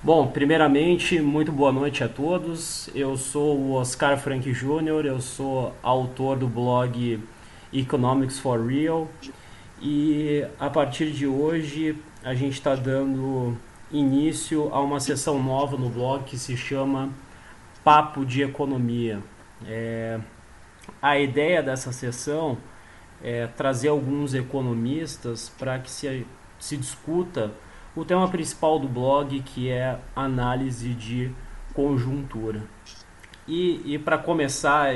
Bom, primeiramente, muito boa noite a todos. Eu sou o Oscar Frank Júnior, eu sou autor do blog Economics for Real e a partir de hoje a gente está dando início a uma sessão nova no blog que se chama Papo de Economia. É, a ideia dessa sessão é trazer alguns economistas para que se discuta o tema principal do blog, que é análise de conjuntura. E para começar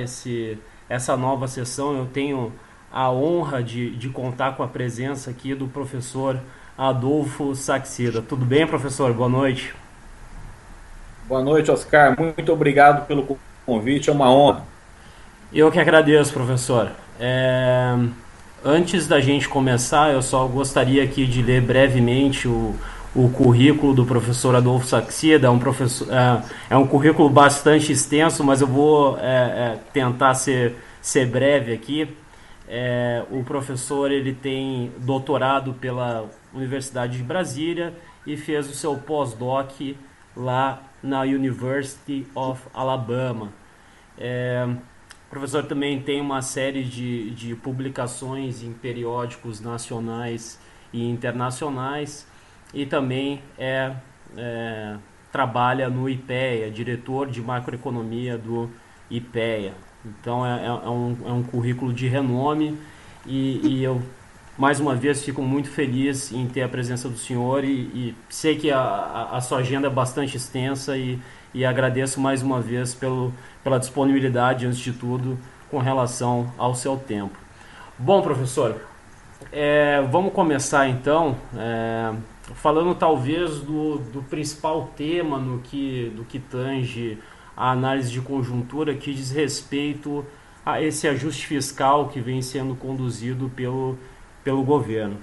essa nova sessão, eu tenho a honra de contar com a presença aqui do professor Adolfo Saxida. Tudo bem, professor? Boa noite. Boa noite, Oscar. Muito obrigado pelo convite, é uma honra. Eu que agradeço, professor. Antes da gente começar, eu só gostaria aqui de ler brevemente o currículo do professor Adolfo Saxida. É um currículo bastante extenso, mas eu vou tentar ser breve aqui. O professor ele tem doutorado pela Universidade de Brasília e fez o seu pós-doc lá na University of Alabama. O professor também tem uma série de publicações em periódicos nacionais e internacionais e também trabalha no IPEA, diretor de macroeconomia do IPEA. Então é um currículo de renome e eu mais uma vez fico muito feliz em ter a presença do senhor e sei que a sua agenda é bastante extensa e agradeço mais uma vez pela disponibilidade, antes de tudo, com relação ao seu tempo. Bom, professor, vamos começar então falando talvez do principal tema do que tange a análise de conjuntura, que diz respeito a esse ajuste fiscal que vem sendo conduzido pelo governo.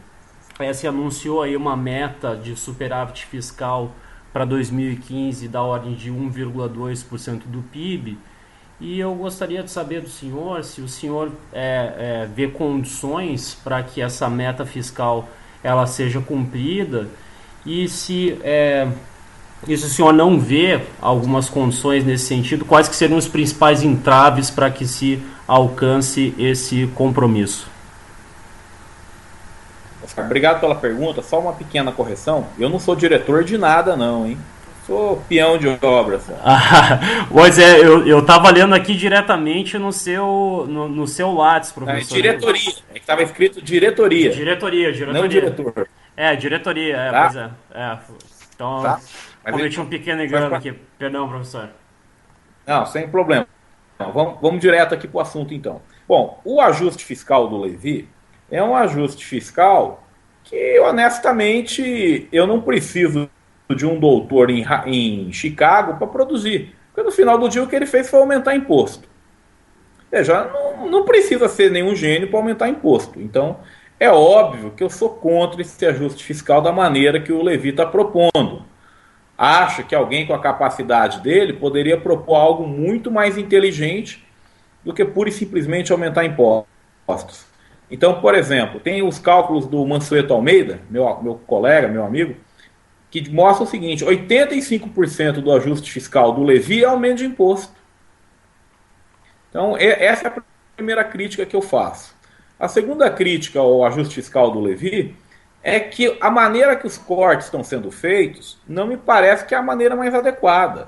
Se anunciou aí uma meta de superávit fiscal para 2015 da ordem de 1,2% do PIB. E eu gostaria de saber do senhor se o senhor vê condições para que essa meta fiscal ela seja cumprida e se o senhor não vê algumas condições nesse sentido, quais que seriam os principais entraves para que se alcance esse compromisso? Oscar, obrigado pela pergunta. Só uma pequena correção. Eu não sou diretor de nada, não, hein? Sou peão de obra só. Pois eu estava lendo aqui diretamente no seu Lattes, É professor. diretoria. É que estava escrito diretoria, Diretoria, não diretoria. diretor. Diretoria, Tá? pois é. Então, Tá? Mas cometi um pequeno faz engano parte. aqui. Perdão, professor. Não, sem problema. Não, vamos direto aqui para o assunto, então. Bom, o ajuste fiscal do Levi é um ajuste fiscal que, honestamente, eu não preciso de um doutor em Chicago para produzir. Porque no final do dia o que ele fez foi aumentar imposto. Veja, não precisa ser nenhum gênio para aumentar imposto. Então, é óbvio que eu sou contra esse ajuste fiscal da maneira que o Levi está propondo. Acho que alguém com a capacidade dele poderia propor algo muito mais inteligente do que pura e simplesmente aumentar impostos. Então, por exemplo, tem os cálculos do Mansueto Almeida, meu colega, meu amigo, que mostram o seguinte: 85% do ajuste fiscal do Levi é aumento de imposto. Então, essa é a primeira crítica que eu faço. A segunda crítica ao ajuste fiscal do Levi é que a maneira que os cortes estão sendo feitos não me parece que é a maneira mais adequada.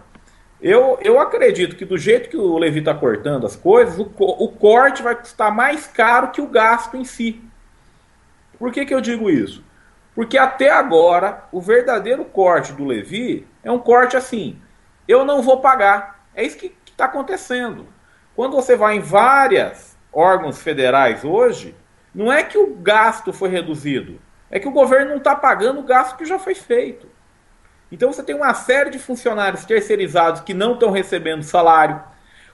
Eu acredito que do jeito que o Levi está cortando as coisas, o corte vai custar mais caro que o gasto em si. Por que eu digo isso? Porque até agora, o verdadeiro corte do Levi é um corte assim: eu não vou pagar. É isso que está acontecendo. Quando você vai em vários órgãos federais hoje, não é que o gasto foi reduzido, é que o governo não está pagando o gasto que já foi feito. Então você tem uma série de funcionários terceirizados que não estão recebendo salário.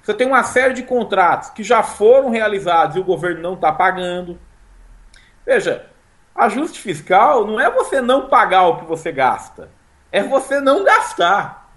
Você tem uma série de contratos que já foram realizados e o governo não está pagando. Veja, ajuste fiscal não é você não pagar o que você gasta, é você não gastar.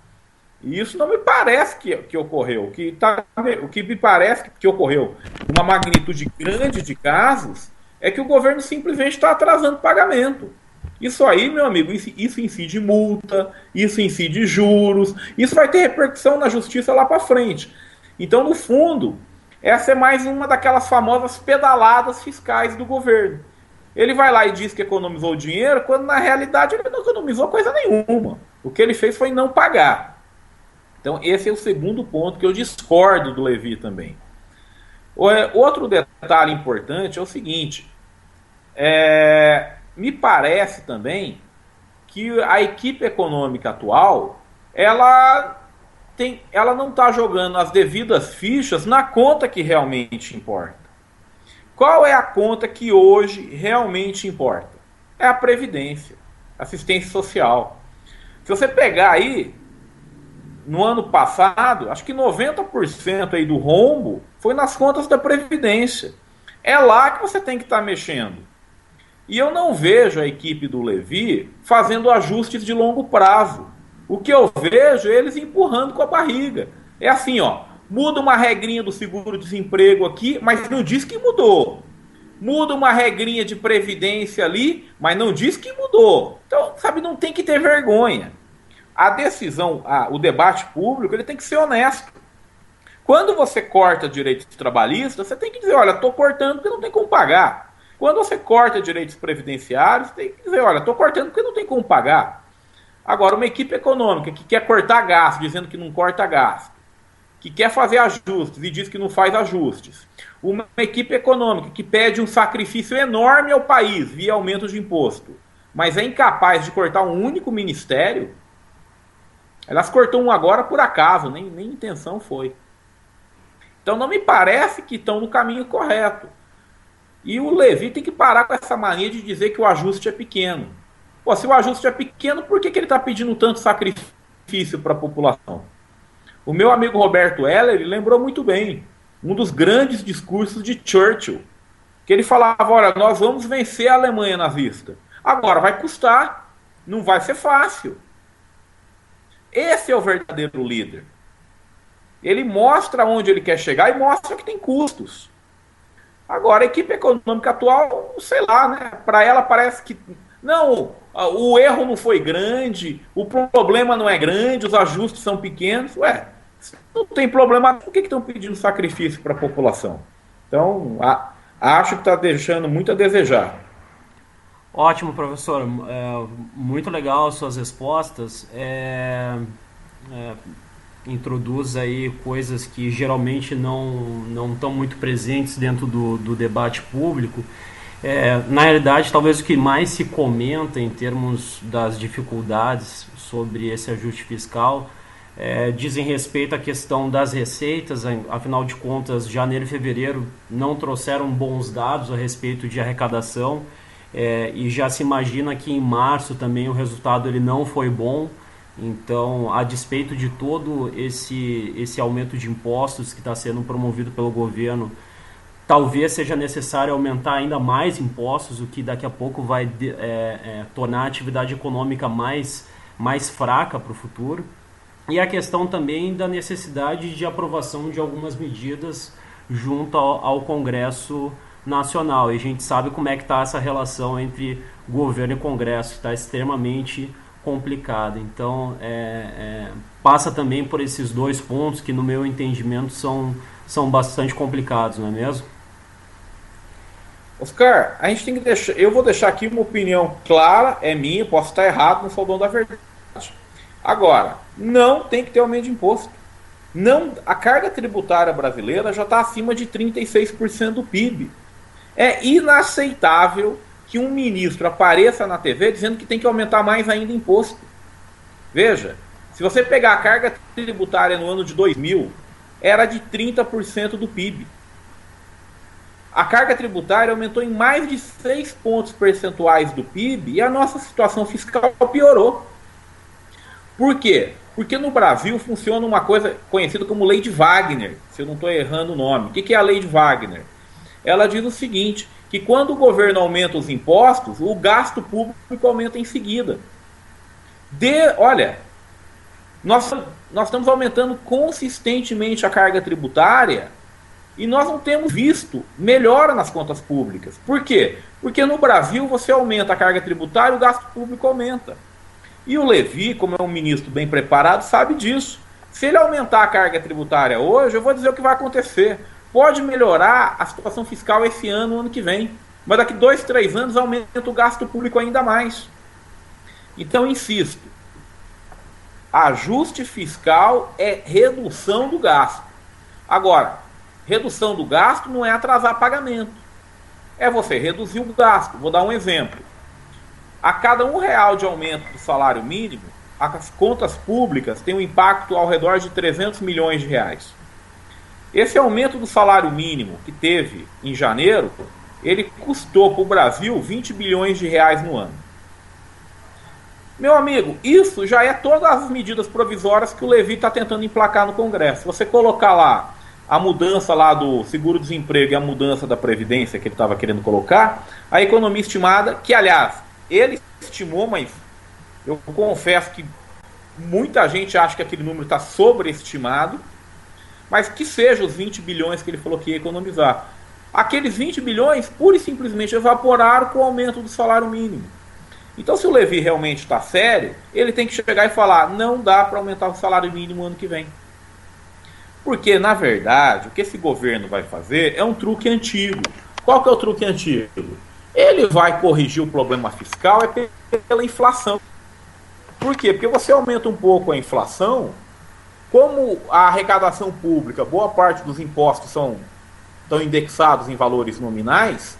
E isso não me parece que ocorreu. O que me parece que ocorreu, uma magnitude grande de casos, é que o governo simplesmente está atrasando o pagamento. Isso aí, meu amigo, isso incide multa, isso incide juros, isso vai ter repercussão na justiça lá para frente. Então, no fundo, essa é mais uma daquelas famosas pedaladas fiscais do governo. Ele vai lá e diz que economizou dinheiro, quando na realidade ele não economizou coisa nenhuma. O que ele fez foi não pagar. Então, esse é o segundo ponto que eu discordo do Levi também. Outro detalhe importante é o seguinte: me parece também que a equipe econômica atual ela não está jogando as devidas fichas na conta que realmente importa. Qual é a conta que hoje realmente importa? É a Previdência, assistência social. Se você pegar aí, no ano passado, acho que 90% aí do rombo foi nas contas da Previdência. É lá que você tem que estar mexendo. E eu não vejo a equipe do Levi fazendo ajustes de longo prazo. O que eu vejo é eles empurrando com a barriga. É assim, ó, muda uma regrinha do seguro-desemprego aqui, mas não diz que mudou. Muda uma regrinha de previdência ali, mas não diz que mudou. Então, sabe, não tem que ter vergonha. A decisão, o debate público, ele tem que ser honesto. Quando você corta direitos trabalhistas, você tem que dizer, olha, estou cortando porque não tem como pagar. Quando você corta direitos previdenciários, tem que dizer, olha, estou cortando porque não tem como pagar. Agora, uma equipe econômica que quer cortar gasto, dizendo que não corta gasto, que quer fazer ajustes e diz que não faz ajustes. Uma equipe econômica que pede um sacrifício enorme ao país via aumento de imposto, mas é incapaz de cortar um único ministério. Elas cortou um agora por acaso, nem intenção foi. Então não me parece que estão no caminho correto. E o Levi tem que parar com essa mania de dizer que o ajuste é pequeno. Pô, se o ajuste é pequeno, por que ele está pedindo tanto sacrifício para a população? O meu amigo Roberto Heller lembrou muito bem um dos grandes discursos de Churchill, que ele falava, olha, nós vamos vencer a Alemanha nazista. Agora vai custar, não vai ser fácil. Esse é o verdadeiro líder. Ele mostra onde ele quer chegar e mostra que tem custos. Agora, a equipe econômica atual, sei lá, né? Para ela parece que não, o erro não foi grande, o problema não é grande, os ajustes são pequenos. Ué, não tem problema, por que estão pedindo sacrifício para a população? Então, acho que está deixando muito a desejar. Ótimo, professor. Muito legal as suas respostas. Introduz aí coisas que geralmente não estão muito presentes dentro do debate público. Na realidade, talvez o que mais se comenta em termos das dificuldades sobre esse ajuste fiscal dizem respeito à questão das receitas. Afinal de contas, janeiro e fevereiro não trouxeram bons dados a respeito de arrecadação, e já se imagina que em março também o resultado ele não foi bom. Então, a despeito de todo esse aumento de impostos que está sendo promovido pelo governo, talvez seja necessário aumentar ainda mais impostos, o que daqui a pouco vai tornar a atividade econômica mais fraca para o futuro. E a questão também da necessidade de aprovação de algumas medidas junto ao Congresso Nacional. E a gente sabe como é que está essa relação entre governo e Congresso, que está extremamente complicada. Então, passa também por esses dois pontos que, no meu entendimento, são bastante complicados, não é mesmo? Oscar, a gente tem que deixar. Eu vou deixar aqui uma opinião clara, é minha, posso estar errado, não sou dono da verdade. Agora, não tem que ter aumento de imposto. Não, a carga tributária brasileira já está acima de 36% do PIB. É inaceitável que um ministro apareça na TV dizendo que tem que aumentar mais ainda imposto. Veja, se você pegar a carga tributária no ano de 2000, era de 30% do PIB. A carga tributária aumentou em mais de 6 pontos percentuais do PIB e a nossa situação fiscal piorou. Por quê? Porque no Brasil funciona uma coisa conhecida como Lei de Wagner, se eu não estou errando o nome. O que é a Lei de Wagner? Ela diz o seguinte, que quando o governo aumenta os impostos, o gasto público aumenta em seguida. Olha, nós estamos aumentando consistentemente a carga tributária E nós não temos visto melhora nas contas públicas. Por quê? Porque no Brasil você aumenta a carga tributária e o gasto público aumenta. E o Levi, como é um ministro bem preparado, sabe disso. Se ele aumentar a carga tributária hoje, eu vou dizer o que vai acontecer. Pode melhorar a situação fiscal esse ano, ano que vem. Mas daqui 2, 3 anos aumenta o gasto público ainda mais. Então, insisto, ajuste fiscal é redução do gasto. Agora, redução do gasto não é atrasar pagamento. É você reduzir o gasto. Vou dar um exemplo. A cada R$1 de aumento do salário mínimo, as contas públicas têm um impacto ao redor de 300 milhões de reais. Esse aumento do salário mínimo que teve em janeiro, ele custou para o Brasil 20 bilhões de reais no ano. Meu amigo, isso já é todas as medidas provisórias que o Levi está tentando emplacar no Congresso. Se você colocar lá a mudança lá do seguro-desemprego e a mudança da Previdência que ele estava querendo colocar, a economia estimada, que aliás, ele estimou, mas eu confesso que muita gente acha que aquele número está sobreestimado, mas que seja os 20 bilhões que ele falou que ia economizar. Aqueles 20 bilhões, pura e simplesmente, evaporaram com o aumento do salário mínimo. Então, se o Levi realmente está sério, ele tem que chegar e falar, não dá para aumentar o salário mínimo ano que vem. Porque, na verdade, o que esse governo vai fazer é um truque antigo. Qual que é o truque antigo? Ele vai corrigir o problema fiscal pela inflação. Por quê? Porque você aumenta um pouco a inflação, como a arrecadação pública, boa parte dos impostos estão indexados em valores nominais,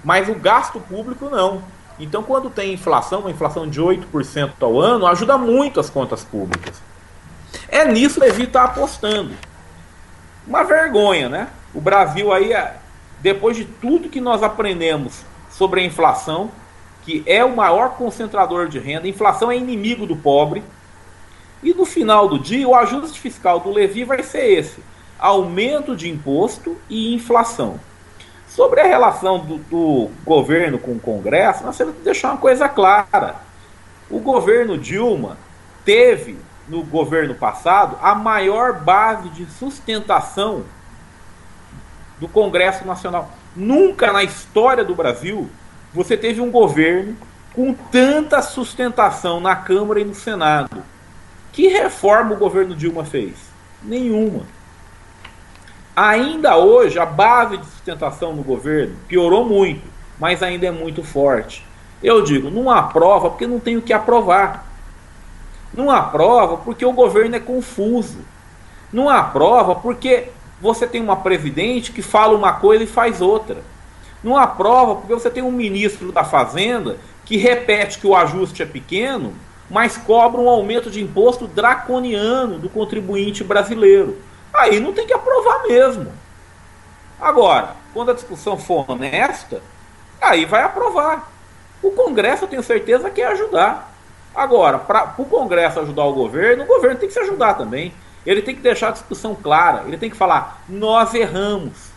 mas o gasto público não. Então, quando tem inflação, uma inflação de 8% ao ano, ajuda muito as contas públicas. É nisso que o Levi está apostando. Uma vergonha, né? O Brasil aí, depois de tudo que nós aprendemos sobre a inflação, que é o maior concentrador de renda, a inflação é inimigo do pobre, e no final do dia, o ajuste fiscal do Levi vai ser esse: aumento de imposto e inflação. Sobre a relação do governo com o Congresso, nós temos que deixar uma coisa clara. O governo Dilma teve, no governo passado, a maior base de sustentação do Congresso Nacional. Nunca na história do Brasil você teve um governo com tanta sustentação na Câmara e no Senado. Que reforma o governo Dilma fez? Nenhuma. Ainda hoje, a base de sustentação no governo piorou muito, mas ainda é muito forte. Eu digo, não aprova porque não tem o que aprovar. Não aprova porque o governo é confuso. Não aprova porque você tem uma presidente que fala uma coisa e faz outra. Não aprova porque você tem um ministro da Fazenda que repete que o ajuste é pequeno, mas cobra um aumento de imposto draconiano do contribuinte brasileiro. Aí não tem que aprovar mesmo. Agora, quando a discussão for honesta, aí vai aprovar. O Congresso, eu tenho certeza, quer ajudar. Agora, para o Congresso ajudar o governo tem que se ajudar também. Ele tem que deixar a discussão clara. Ele tem que falar, nós erramos.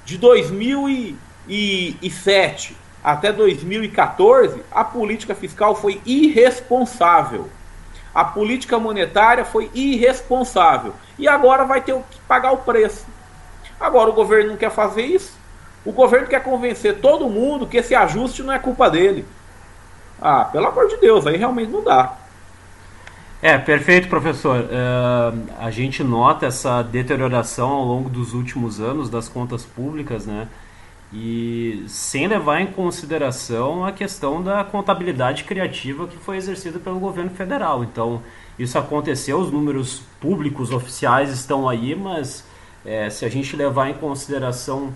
De 2007 até 2014, a política fiscal foi irresponsável. A política monetária foi irresponsável. E agora vai ter que pagar o preço. Agora o governo não quer fazer isso. O governo quer convencer todo mundo que esse ajuste não é culpa dele. Ah, pelo amor de Deus, aí realmente não dá. Perfeito, professor. A gente nota essa deterioração ao longo dos últimos anos das contas públicas, né? E sem levar em consideração a questão da contabilidade criativa que foi exercida pelo governo federal. Então, isso aconteceu, os números públicos oficiais estão aí, mas se a gente levar em consideração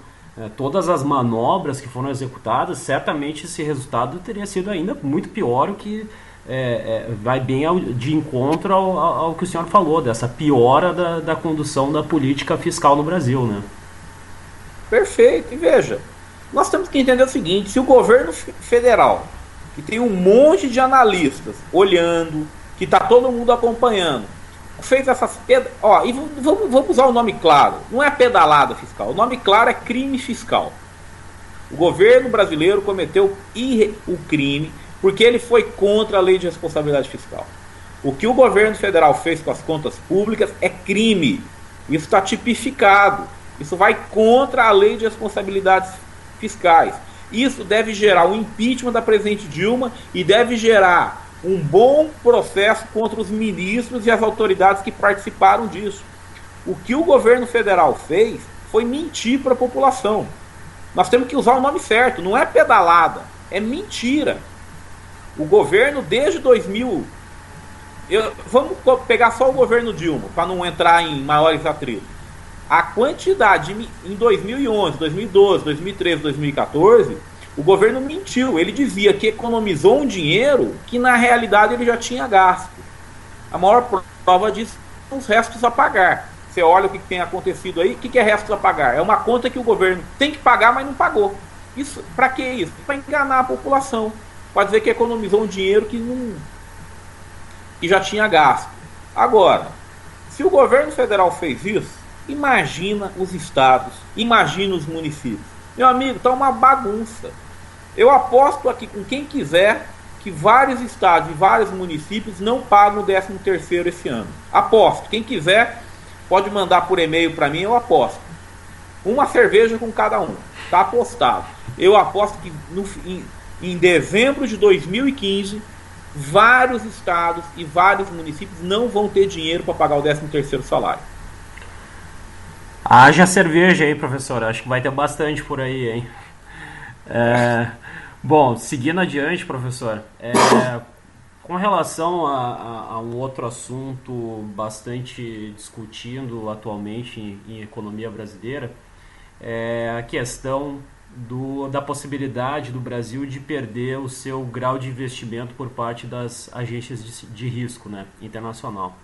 todas as manobras que foram executadas, certamente esse resultado teria sido ainda muito pior, o que vai bem de encontro ao que o senhor falou, dessa piora da condução da política fiscal no Brasil, né? Perfeito, e veja, nós temos que entender o seguinte: se o governo federal, que tem um monte de analistas olhando, que está todo mundo acompanhando, fez essas... e vamos usar o nome claro, não é pedalada fiscal, o nome claro é crime fiscal. O governo brasileiro cometeu o crime porque ele foi contra a lei de responsabilidade fiscal. O que o governo federal fez com as contas públicas é crime. Isso está tipificado. Isso vai contra a lei de responsabilidades fiscais. Isso deve gerar o impeachment da presidente Dilma e deve gerar um bom processo contra os ministros e as autoridades que participaram disso. O que o governo federal fez foi mentir para a população. Nós temos que usar o nome certo, não é pedalada, é mentira. O governo desde 2000... vamos pegar só o governo Dilma, para não entrar em maiores atritos. A quantidade em 2011, 2012, 2013, 2014, o governo mentiu. Ele dizia que economizou um dinheiro que na realidade ele já tinha gasto. A maior prova disso são os restos a pagar. Você olha o que tem acontecido aí, o que é restos a pagar? É uma conta que o governo tem que pagar, mas não pagou. Isso, para que isso? Para enganar a população. Para dizer que economizou um dinheiro que já tinha gasto. Agora, se o governo federal fez isso, imagina os estados, imagina os municípios. Meu amigo, tá uma bagunça. Eu aposto aqui com quem quiser que vários estados e vários municípios não pagam o 13º esse ano. Aposto. Quem quiser pode mandar por e-mail para mim, eu aposto. Uma cerveja com cada um. Tá apostado. Eu aposto que em dezembro de 2015, vários estados e vários municípios não vão ter dinheiro para pagar o 13º salário. Haja cerveja aí, professor. Acho que vai ter bastante por aí, hein? Bom, seguindo adiante, professor, com relação a um outro assunto bastante discutido atualmente em economia brasileira, é a questão da possibilidade do Brasil de perder o seu grau de investimento por parte das agências de risco, né, internacional.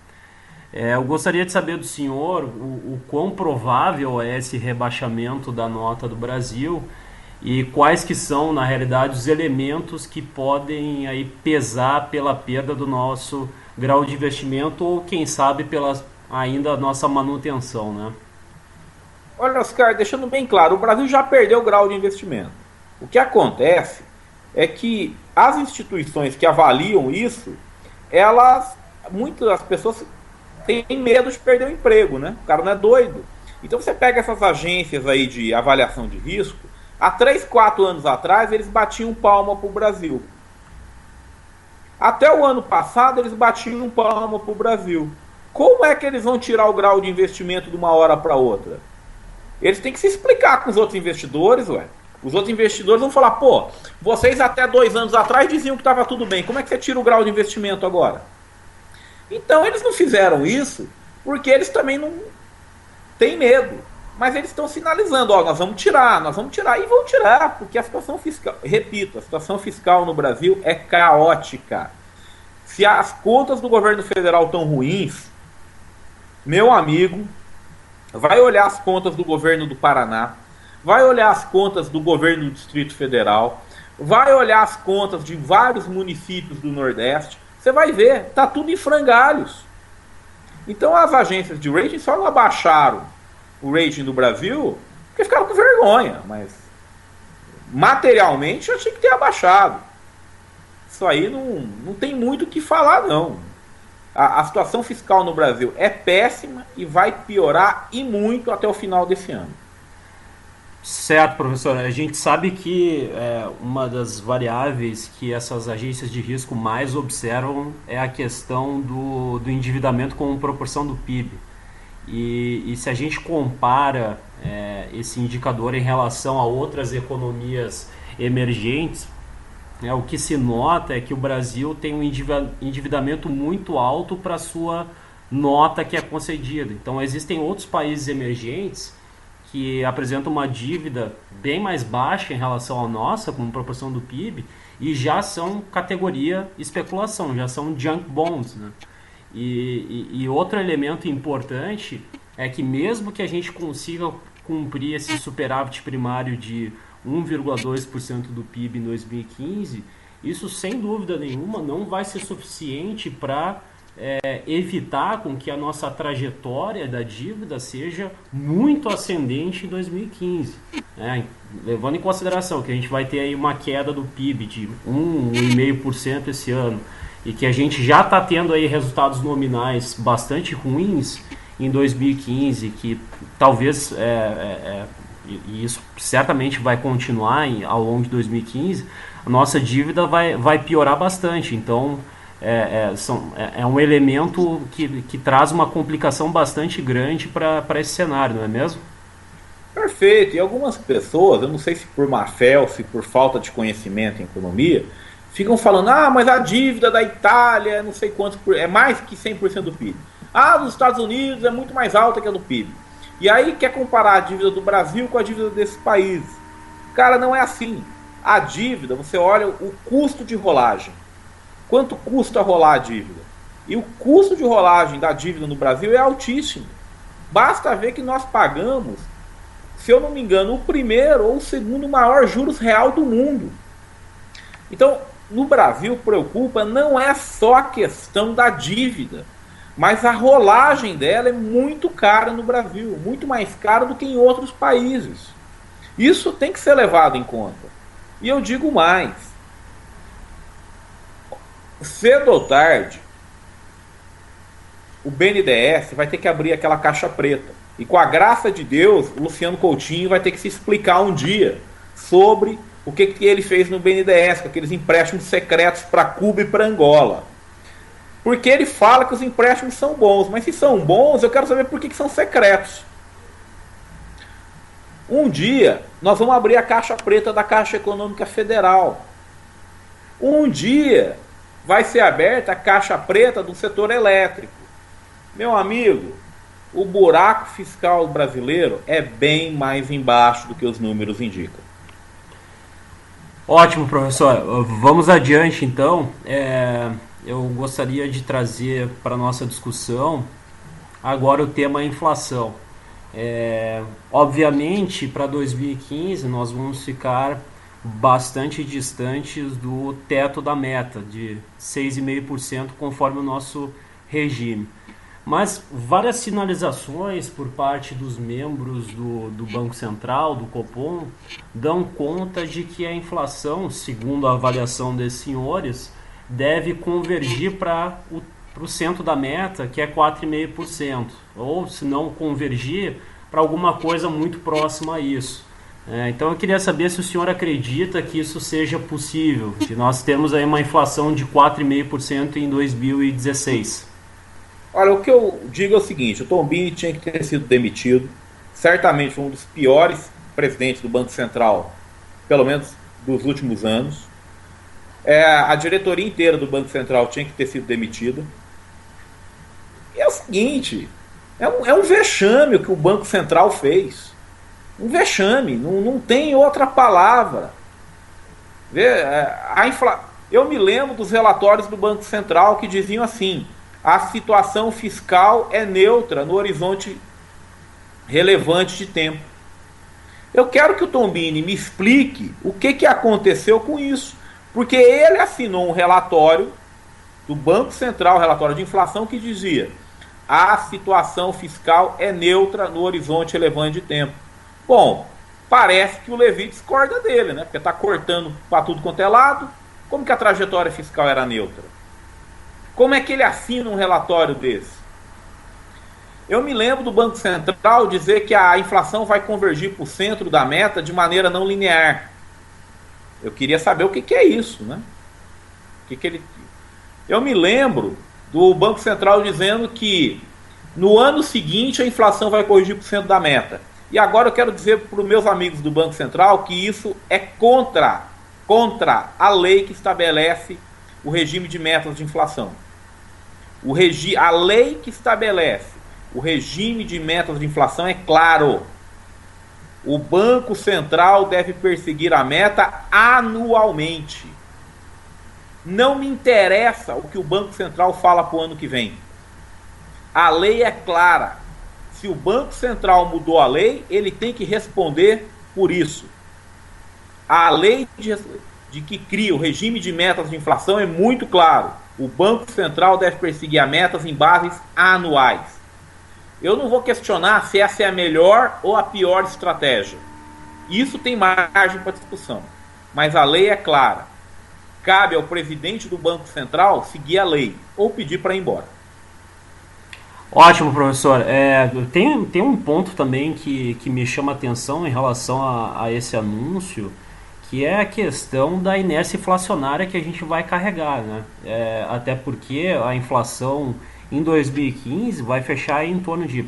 Eu gostaria de saber do senhor o quão provável é esse rebaixamento da nota do Brasil e quais que são, na realidade, os elementos que podem aí pesar pela perda do nosso grau de investimento ou, quem sabe, pela ainda nossa manutenção, né? Olha, Oscar, deixando bem claro, o Brasil já perdeu o grau de investimento. O que acontece é que as instituições que avaliam isso, muitas das pessoas tem medo de perder o emprego, né? O cara não é doido. Então você pega essas agências aí de avaliação de risco, há 3, 4 anos atrás eles batiam palma pro Brasil. Até o ano passado eles batiam palma pro Brasil. Como é que eles vão tirar o grau de investimento de uma hora para outra? Eles têm que se explicar com os outros investidores, ué. Os outros investidores vão falar, pô, vocês até 2 anos atrás diziam que estava tudo bem, como é que você tira o grau de investimento agora? Então eles não fizeram isso porque eles também não têm medo. Mas eles estão sinalizando, ó, nós vamos tirar, e vão tirar, porque a situação fiscal, repito, a situação fiscal no Brasil é caótica. Se as contas do governo federal estão ruins, meu amigo, vai olhar as contas do governo do Paraná, vai olhar as contas do governo do Distrito Federal, vai olhar as contas de vários municípios do Nordeste. Você vai ver, tá tudo em frangalhos. Então as agências de rating só não abaixaram o rating do Brasil porque ficaram com vergonha, mas materialmente já tinha que ter abaixado. Isso aí não tem muito o que falar, não. A situação fiscal no Brasil é péssima e vai piorar e muito até o final desse ano. Certo, professor. A gente sabe que uma das variáveis que essas agências de risco mais observam é a questão do endividamento como proporção do PIB. E se a gente compara esse indicador em relação a outras economias emergentes, o que se nota é que o Brasil tem um endividamento muito alto para a sua nota que é concedida. Então existem outros países emergentes que apresentam uma dívida bem mais baixa em relação à nossa, como proporção do PIB, e já são categoria especulação, já são junk bonds, né? E outro elemento importante é que mesmo que a gente consiga cumprir esse superávit primário de 1,2% do PIB em 2015, isso sem dúvida nenhuma não vai ser suficiente para evitar com que a nossa trajetória da dívida seja muito ascendente em 2015, levando em consideração que a gente vai ter aí uma queda do PIB de 1,5% esse ano e que a gente já está tendo aí resultados nominais bastante ruins. em 2015, que talvez, e isso certamente vai continuar ao longo de 2015, a nossa dívida vai piorar bastante. Então, é um elemento que traz uma complicação bastante grande para esse cenário, não é mesmo? Perfeito. E algumas pessoas, eu não sei se por má fé ou se por falta de conhecimento em economia, ficam falando, mas a dívida da Itália é não sei quantos, é mais que 100% do PIB. Ah, dos Estados Unidos é muito mais alta que a do PIB. E aí quer comparar a dívida do Brasil com a dívida desses países. Cara, não é assim. A dívida, você olha o custo de rolagem. Quanto custa rolar a dívida? E o custo de rolagem da dívida no Brasil é altíssimo. Basta ver que nós pagamos, se eu não me engano, o primeiro ou o segundo maior juros real do mundo. Então, no Brasil, preocupa não é só a questão da dívida, mas a rolagem dela é muito cara no Brasil, muito mais cara do que em outros países. Isso tem que ser levado em conta. E eu digo mais, cedo ou tarde, o BNDES vai ter que abrir aquela caixa preta. E com a graça de Deus, o Luciano Coutinho vai ter que se explicar um dia sobre o que ele fez no BNDES, com aqueles empréstimos secretos para Cuba e para Angola. Porque ele fala que os empréstimos são bons, mas se são bons, eu quero saber por que são secretos. Um dia, nós vamos abrir a caixa preta da Caixa Econômica Federal. Um dia, vai ser aberta a caixa preta do setor elétrico. Meu amigo, o buraco fiscal brasileiro é bem mais embaixo do que os números indicam. Ótimo, professor. Vamos adiante, então. Eu gostaria de trazer para a nossa discussão agora o tema inflação. Obviamente, para 2015, nós vamos ficar bastante distantes do teto da meta de 6,5% conforme o nosso regime. Mas várias sinalizações por parte dos membros do Banco Central, do Copom, dão conta de que a inflação, segundo a avaliação desses senhores, deve convergir para o centro da meta, que é 4,5%, ou, se não convergir, para alguma coisa muito próxima a isso. Então eu queria saber se o senhor acredita que isso seja possível, que nós temos aí uma inflação de 4,5% em 2016. Olha, o que eu digo é o seguinte, o Tombini tinha que ter sido demitido, certamente foi um dos piores presidentes do Banco Central, pelo menos dos últimos anos. A diretoria inteira do Banco Central tinha que ter sido demitida. E é o seguinte, é um vexame o que o Banco Central fez. Um vexame, não tem outra palavra. Eu me lembro dos relatórios do Banco Central que diziam assim: a situação fiscal é neutra no horizonte relevante de tempo. Eu quero que o Tombini me explique o que aconteceu com isso, porque ele assinou um relatório do Banco Central, relatório de inflação, que dizia: a situação fiscal é neutra no horizonte relevante de tempo. Bom, parece que o Levy discorda dele, né? Porque está cortando para tudo quanto é lado. Como que a trajetória fiscal era neutra? Como é que ele assina um relatório desse? Eu me lembro do Banco Central dizer que a inflação vai convergir para o centro da meta de maneira não linear. Eu queria saber o que é isso, né? Eu me lembro do Banco Central dizendo que no ano seguinte a inflação vai corrigir para o centro da meta. E agora eu quero dizer para os meus amigos do Banco Central que isso é contra a lei que estabelece o regime de metas de inflação. A lei que estabelece o regime de metas de inflação é claro. O Banco Central deve perseguir a meta anualmente. Não me interessa o que o Banco Central fala para o ano que vem. A lei é clara. Se o Banco Central mudou a lei, ele tem que responder por isso. A lei de que cria o regime de metas de inflação é muito claro. O Banco Central deve perseguir as metas em bases anuais. Eu não vou questionar se essa é a melhor ou a pior estratégia. Isso tem margem para discussão. Mas a lei é clara. Cabe ao presidente do Banco Central seguir a lei ou pedir para ir embora. Ótimo, professor. Tem um ponto também que me chama a atenção em relação a esse anúncio, que é a questão da inércia inflacionária que a gente vai carregar, né? Até porque a inflação em 2015 vai fechar em torno de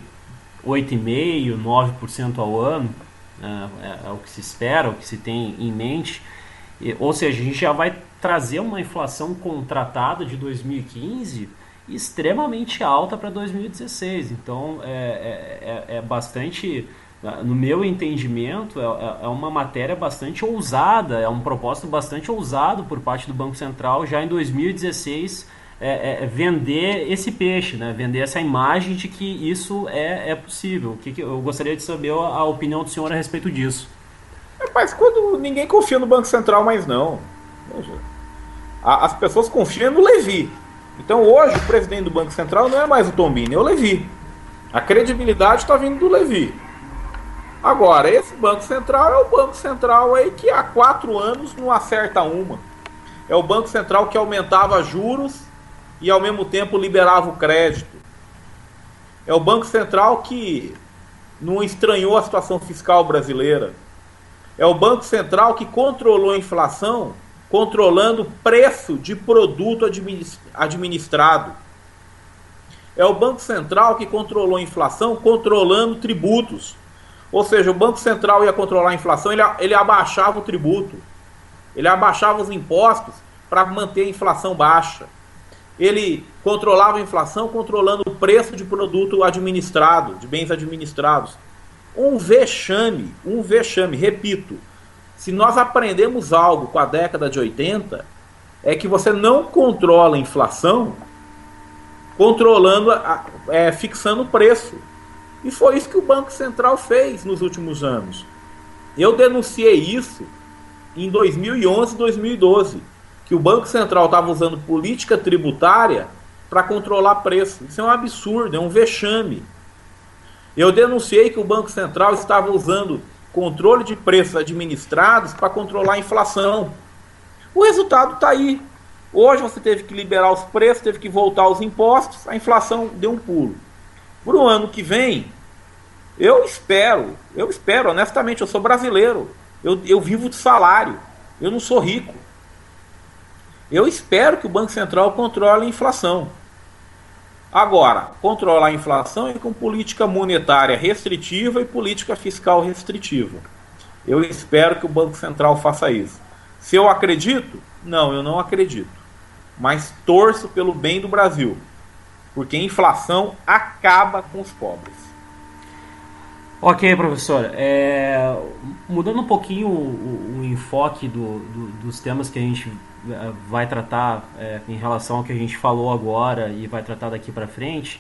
8,5%, 9% ao ano, né? É o que se espera, o que se tem em mente. Ou seja, a gente já vai trazer uma inflação contratada de 2015 extremamente alta para 2016. Então, é bastante, no meu entendimento, é uma matéria bastante ousada, é um propósito bastante ousado por parte do Banco Central já em 2016 vender esse peixe, né? Vender essa imagem de que isso é possível. Eu gostaria de saber a opinião do senhor a respeito disso. Mas quando ninguém confia no Banco Central mais não. Veja, as pessoas confiam no Levi. Então hoje o presidente do Banco Central não é mais o Tombini, é o Levi. A credibilidade está vindo do Levi. Agora, esse Banco Central é o Banco Central aí que há 4 anos não acerta uma. É o Banco Central que aumentava juros e ao mesmo tempo liberava o crédito. É o Banco Central que não estranhou a situação fiscal brasileira. É o Banco Central que controlou a inflação, controlando o preço de produto administrado. É o Banco Central que controlou a inflação, controlando tributos. Ou seja, o Banco Central ia controlar a inflação, ele abaixava o tributo. Ele abaixava os impostos para manter a inflação baixa. Ele controlava a inflação controlando o preço de produto administrado, de bens administrados. Um vexame, repito. Se nós aprendemos algo com a década de 80, é que você não controla a inflação controlando, fixando o preço. E foi isso que o Banco Central fez nos últimos anos. Eu denunciei isso em 2011 e 2012, que o Banco Central estava usando política tributária para controlar preço. Isso é um absurdo, é um vexame. Eu denunciei que o Banco Central estava usando controle de preços administrados para controlar a inflação. O resultado está aí. Hoje você teve que liberar os preços, teve que voltar os impostos, a inflação deu um pulo. Para o ano que vem, eu espero, honestamente, eu sou brasileiro, eu vivo de salário, eu não sou rico. Eu espero que o Banco Central controle a inflação. Agora, controlar a inflação é com política monetária restritiva e política fiscal restritiva. Eu espero que o Banco Central faça isso. Se eu acredito? Não, eu não acredito. Mas torço pelo bem do Brasil, porque a inflação acaba com os pobres. Ok, professor. Mudando um pouquinho o enfoque dos temas que a gente vai tratar em relação ao que a gente falou agora e vai tratar daqui para frente,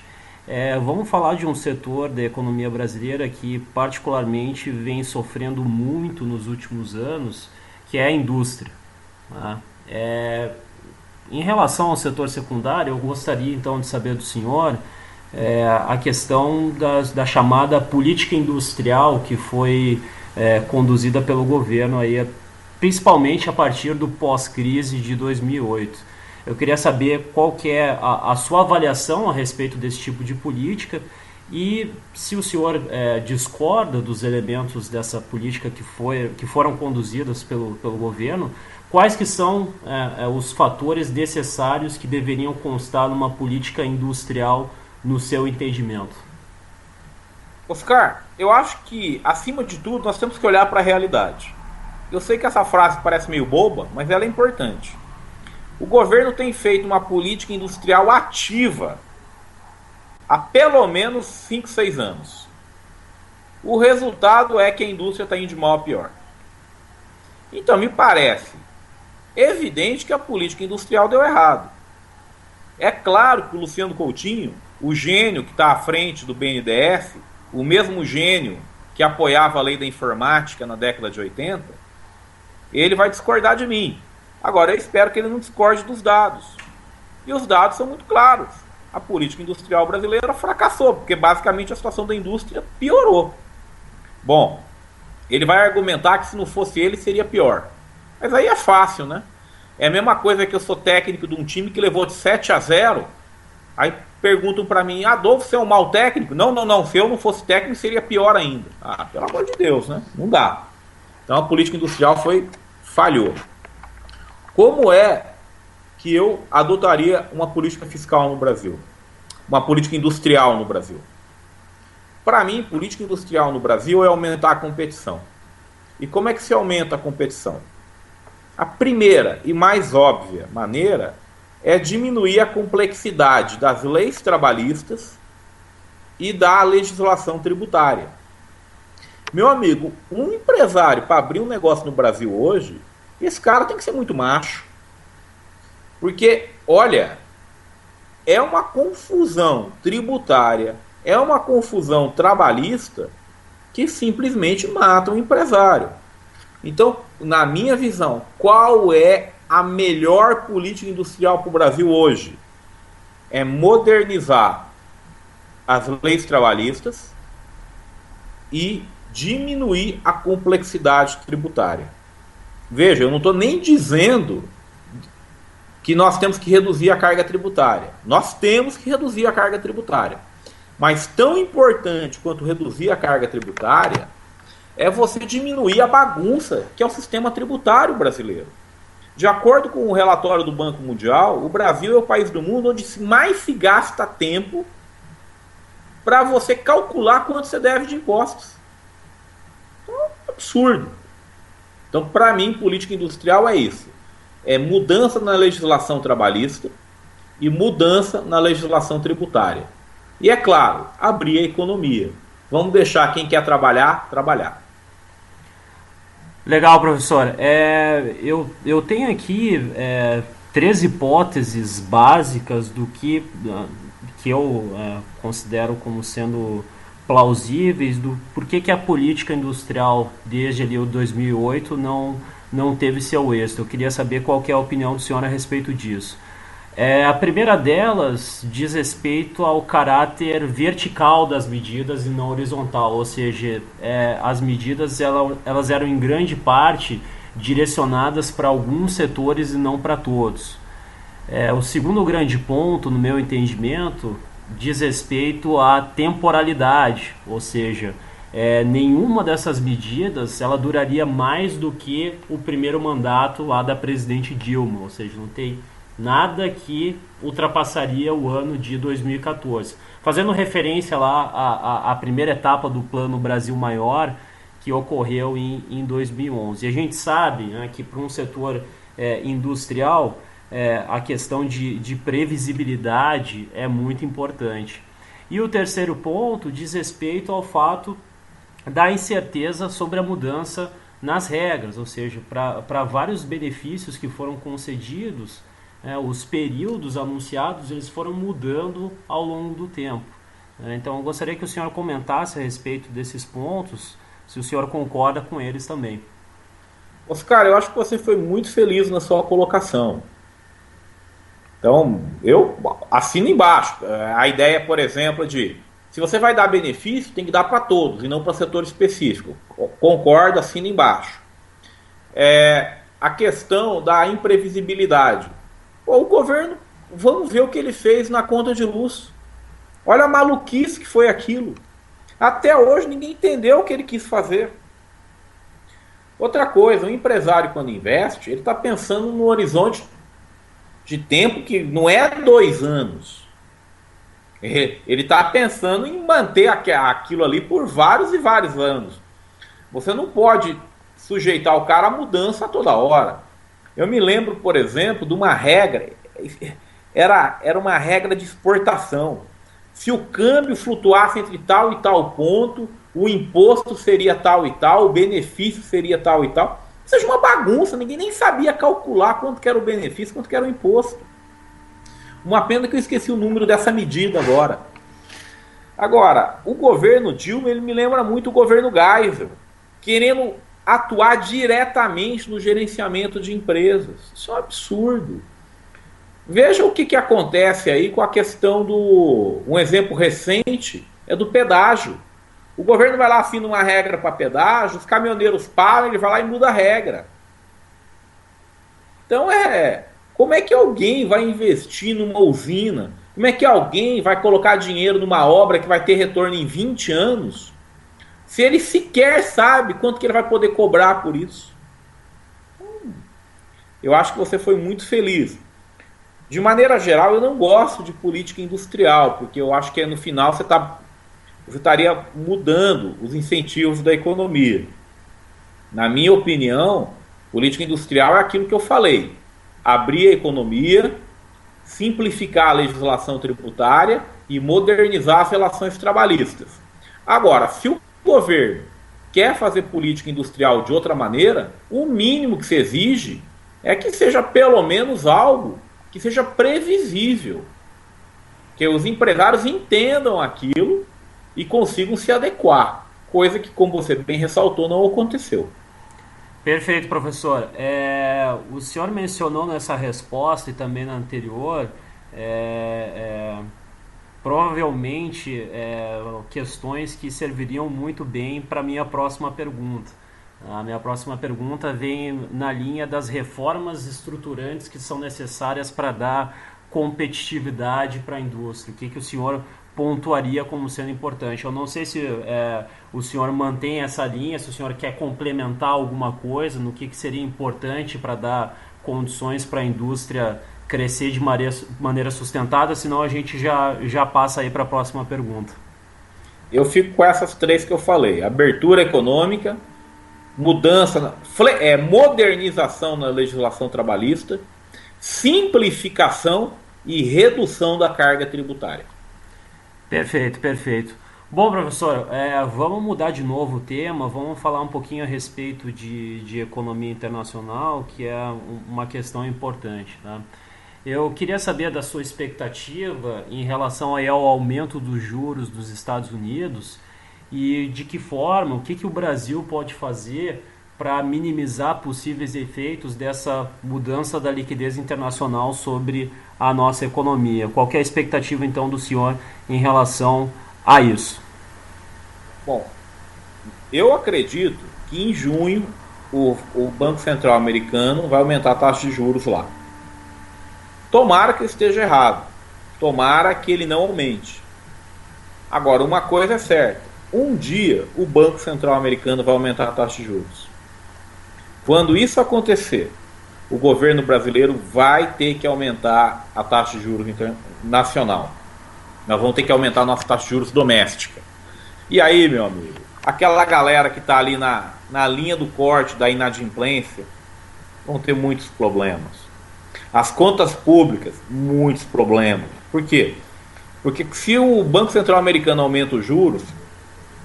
vamos falar de um setor da economia brasileira que particularmente vem sofrendo muito nos últimos anos, que é a indústria, né? Em relação ao setor secundário, eu gostaria então de saber do senhor a questão da chamada política industrial que foi conduzida pelo governo, aí, principalmente a partir do pós-crise de 2008. Eu queria saber qual que é a sua avaliação a respeito desse tipo de política e se o senhor discorda dos elementos dessa política que foram conduzidas pelo governo, quais que são os fatores necessários que deveriam constar numa política industrial no seu entendimento? Oscar, eu acho que, acima de tudo, nós temos que olhar para a realidade. Eu sei que essa frase parece meio boba, mas ela é importante. O governo tem feito uma política industrial ativa há pelo menos 5, 6 anos. O resultado é que a indústria está indo de mal a pior. Então, me parece evidente que a política industrial deu errado. É claro que o Luciano Coutinho, o gênio que está à frente do BNDES, o mesmo gênio que apoiava a lei da informática na década de 80, ele vai discordar de mim. Agora, eu espero que ele não discorde dos dados. E os dados são muito claros. A política industrial brasileira fracassou, porque basicamente a situação da indústria piorou. Bom, ele vai argumentar que se não fosse ele seria pior. Mas aí é fácil, né? É a mesma coisa que eu sou técnico de um time que levou de 7-0, aí perguntam para mim, Adolfo, você é um mau técnico? Não, não, não. Se eu não fosse técnico, seria pior ainda. Ah, pelo amor de Deus, né? Não dá. Então a política industrial falhou. Como é que eu adotaria uma política fiscal no Brasil? Uma política industrial no Brasil? Para mim, política industrial no Brasil é aumentar a competição. E como é que se aumenta a competição? A primeira e mais óbvia maneira é diminuir a complexidade das leis trabalhistas e da legislação tributária. Meu amigo, um empresário para abrir um negócio no Brasil hoje, esse cara tem que ser muito macho. Porque, olha, é uma confusão tributária, é uma confusão trabalhista que simplesmente mata o empresário. Então, na minha visão, qual é a melhor política industrial para o Brasil hoje? É modernizar as leis trabalhistas e diminuir a complexidade tributária. Veja, eu não estou nem dizendo que nós temos que reduzir a carga tributária. Nós temos que reduzir a carga tributária. Mas tão importante quanto reduzir a carga tributária é você diminuir a bagunça que é o sistema tributário brasileiro. De acordo com o relatório do Banco Mundial, o Brasil é o país do mundo onde mais se gasta tempo para você calcular quanto você deve de impostos. Então, é absurdo. Então, para mim, política industrial é isso. É mudança na legislação trabalhista e mudança na legislação tributária. E é claro, abrir a economia. Vamos deixar quem quer trabalhar, trabalhar. Legal, professor. Eu tenho aqui 3 hipóteses básicas do que eu considero como sendo plausíveis do porquê que a política industrial desde ali o 2008 não teve seu êxito. Eu queria saber qual que é a opinião do senhor a respeito disso. A primeira delas diz respeito ao caráter vertical das medidas e não horizontal, ou seja, as medidas elas eram em grande parte direcionadas para alguns setores e não para todos. O segundo grande ponto, no meu entendimento, diz respeito à temporalidade, ou seja, nenhuma dessas medidas ela duraria mais do que o primeiro mandato lá da presidente Dilma, ou seja, não tem nada que ultrapassaria o ano de 2014. Fazendo referência lá à primeira etapa do Plano Brasil Maior, que ocorreu em 2011. E a gente sabe, né, que para um setor industrial, a questão de previsibilidade é muito importante. E o terceiro ponto diz respeito ao fato da incerteza sobre a mudança nas regras, ou seja, para vários benefícios que foram concedidos, os períodos anunciados eles foram mudando ao longo do tempo. Então eu gostaria que o senhor comentasse a respeito desses pontos, se o senhor concorda com eles também. Oscar, eu acho que você foi muito feliz na sua colocação. Então, eu assino embaixo. A ideia, por exemplo, de se você vai dar benefício, tem que dar para todos e não para setor específico. Concordo, assino embaixo. A questão da imprevisibilidade. O governo, vamos ver o que ele fez na conta de luz. Olha a maluquice que foi aquilo. Até hoje ninguém entendeu o que ele quis fazer. Outra coisa, o empresário quando investe, ele está pensando no horizonte de tempo que não é 2 anos. Ele está pensando em manter aquilo ali por vários e vários anos. Você não pode sujeitar o cara a mudança a toda hora. Eu me lembro, por exemplo, de uma regra, era uma regra de exportação. Se o câmbio flutuasse entre tal e tal ponto, o imposto seria tal e tal, o benefício seria tal e tal. Ou seja, uma bagunça, ninguém nem sabia calcular quanto que era o benefício, quanto que era o imposto. Uma pena que eu esqueci o número dessa medida agora. Agora, o governo Dilma, ele me lembra muito o governo Geisel, querendo atuar diretamente no gerenciamento de empresas. Isso é um absurdo. Veja o que acontece aí com a questão do... Um exemplo recente é do pedágio. O governo vai lá, assina uma regra para pedágio, os caminhoneiros param, ele vai lá e muda a regra. Então como é que alguém vai investir numa usina Como é que alguém vai colocar dinheiro numa obra que vai ter retorno em 20 anos, se ele sequer sabe quanto que ele vai poder cobrar por isso? Eu acho que você foi muito feliz. De maneira geral, eu não gosto de política industrial, porque eu acho que no final você estaria mudando os incentivos da economia. Na minha opinião, política industrial é aquilo que eu falei: abrir a economia, simplificar a legislação tributária e modernizar as relações trabalhistas. Agora, se o governo quer fazer política industrial de outra maneira, o mínimo que se exige é que seja pelo menos algo que seja previsível, que os empresários entendam aquilo e consigam se adequar, coisa que, como você bem ressaltou, não aconteceu. Perfeito, professor. O senhor mencionou nessa resposta e também na anterior, é, é, provavelmente questões que serviriam muito bem para a minha próxima pergunta. A minha próxima pergunta vem na linha das reformas estruturantes que são necessárias para dar competitividade para a indústria. O que o senhor pontuaria como sendo importante? Eu não sei se o senhor mantém essa linha, se o senhor quer complementar alguma coisa no que seria importante para dar condições para a indústria crescer de maneira sustentada, senão a gente já passa aí para a próxima pergunta. Eu fico com essas três que eu falei: abertura econômica, modernização na legislação trabalhista, simplificação e redução da carga tributária. Perfeito, perfeito. Bom, professor, vamos mudar de novo o tema, vamos falar um pouquinho a respeito de economia internacional, que é uma questão importante, tá? Eu queria saber da sua expectativa em relação aí ao aumento dos juros dos Estados Unidos e de que forma, o que o Brasil pode fazer para minimizar possíveis efeitos dessa mudança da liquidez internacional sobre a nossa economia. Qual que é a expectativa, então, do senhor em relação a isso? Bom, eu acredito que em junho o Banco Central americano vai aumentar a taxa de juros lá. Tomara que eu esteja errado. Tomara que ele não aumente. Agora, uma coisa é certa: um dia o Banco Central americano vai aumentar a taxa de juros. Quando isso acontecer, o governo brasileiro vai ter que aumentar a taxa de juros nacional. Nós vamos ter que aumentar a nossa taxa de juros doméstica. E aí, meu amigo, aquela galera que está ali na linha do corte da inadimplência vão ter muitos problemas. As contas públicas, muitos problemas. Por quê? Porque se o Banco Central americano aumenta os juros,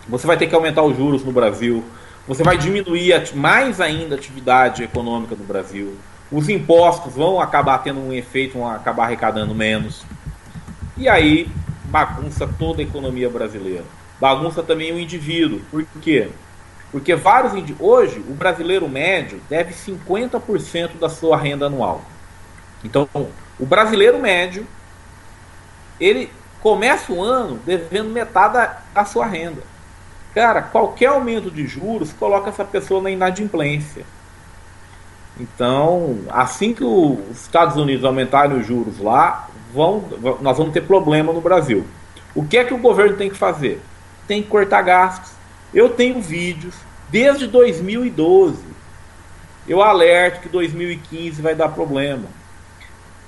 você vai ter que aumentar os juros no Brasil, você vai diminuir mais ainda a atividade econômica do Brasil, os impostos vão acabar tendo um efeito, vão acabar arrecadando menos. E aí bagunça toda a economia brasileira. Bagunça também o indivíduo. Por quê? Porque hoje o brasileiro médio deve 50% da sua renda anual. Então, o brasileiro médio, ele começa o ano devendo metade da sua renda. Cara, qualquer aumento de juros coloca essa pessoa na inadimplência. Então, assim que os Estados Unidos aumentarem os juros lá, nós vamos ter problema no Brasil. O que é que o governo tem que fazer? Tem que cortar gastos. Eu tenho vídeos desde 2012. Eu alerto que 2015 vai dar problema.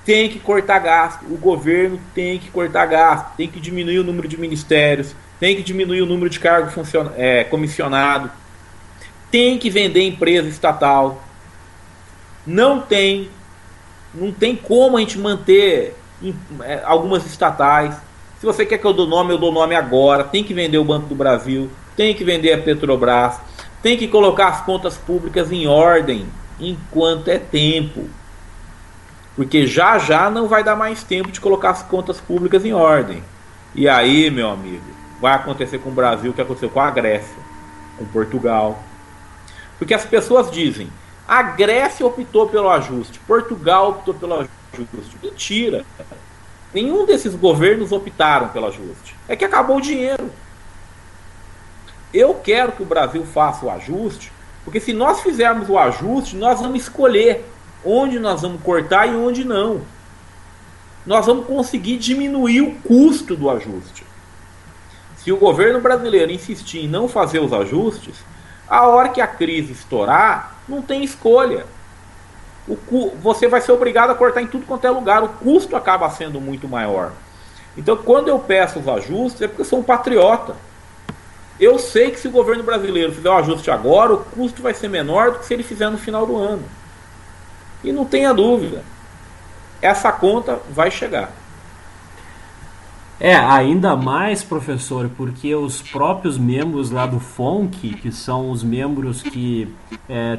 Tem que cortar gasto. O governo tem que cortar gasto. Tem que diminuir o número de ministérios. Tem que diminuir o número de cargo comissionado. Tem que vender empresa estatal. Não tem como a gente manter algumas estatais. Se você quer que eu dou nome agora. Tem que vender o Banco do Brasil. Tem que vender a Petrobras. Tem que colocar as contas públicas em ordem enquanto é tempo. Porque já não vai dar mais tempo de colocar as contas públicas em ordem. E aí, meu amigo, vai acontecer com o Brasil o que aconteceu com a Grécia, com Portugal. Porque as pessoas dizem: a Grécia optou pelo ajuste, Portugal optou pelo ajuste. Mentira! Nenhum desses governos optaram pelo ajuste. É que acabou o dinheiro. Eu quero que o Brasil faça o ajuste, porque se nós fizermos o ajuste, nós vamos escolher onde nós vamos cortar e onde não. nós vamos conseguir diminuir o custo do ajuste. Se o governo brasileiro insistir em não fazer os ajustes, a hora que a crise estourar, não tem escolha. Você vai ser obrigado a cortar em tudo quanto é lugar, o custo acaba sendo muito maior. Então, quando eu peço os ajustes, é porque eu sou um patriota. Eu sei que se o governo brasileiro fizer o ajuste agora, o custo vai ser menor do que se ele fizer no final do ano. E não tenha dúvida, essa conta vai chegar. Ainda mais, professor, porque os próprios membros lá do FONC, que são os membros que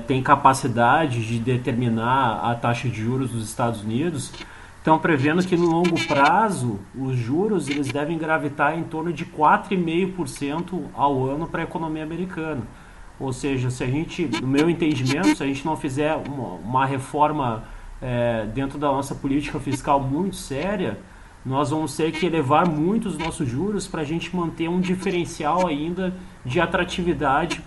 têm capacidade de determinar a taxa de juros dos Estados Unidos, estão prevendo que no longo prazo os juros eles devem gravitar em torno de 4,5% ao ano para a economia americana. Ou seja, se a gente, no meu entendimento, se a gente não fizer uma reforma dentro da nossa política fiscal muito séria, nós vamos ter que elevar muito os nossos juros para a gente manter um diferencial ainda de atratividade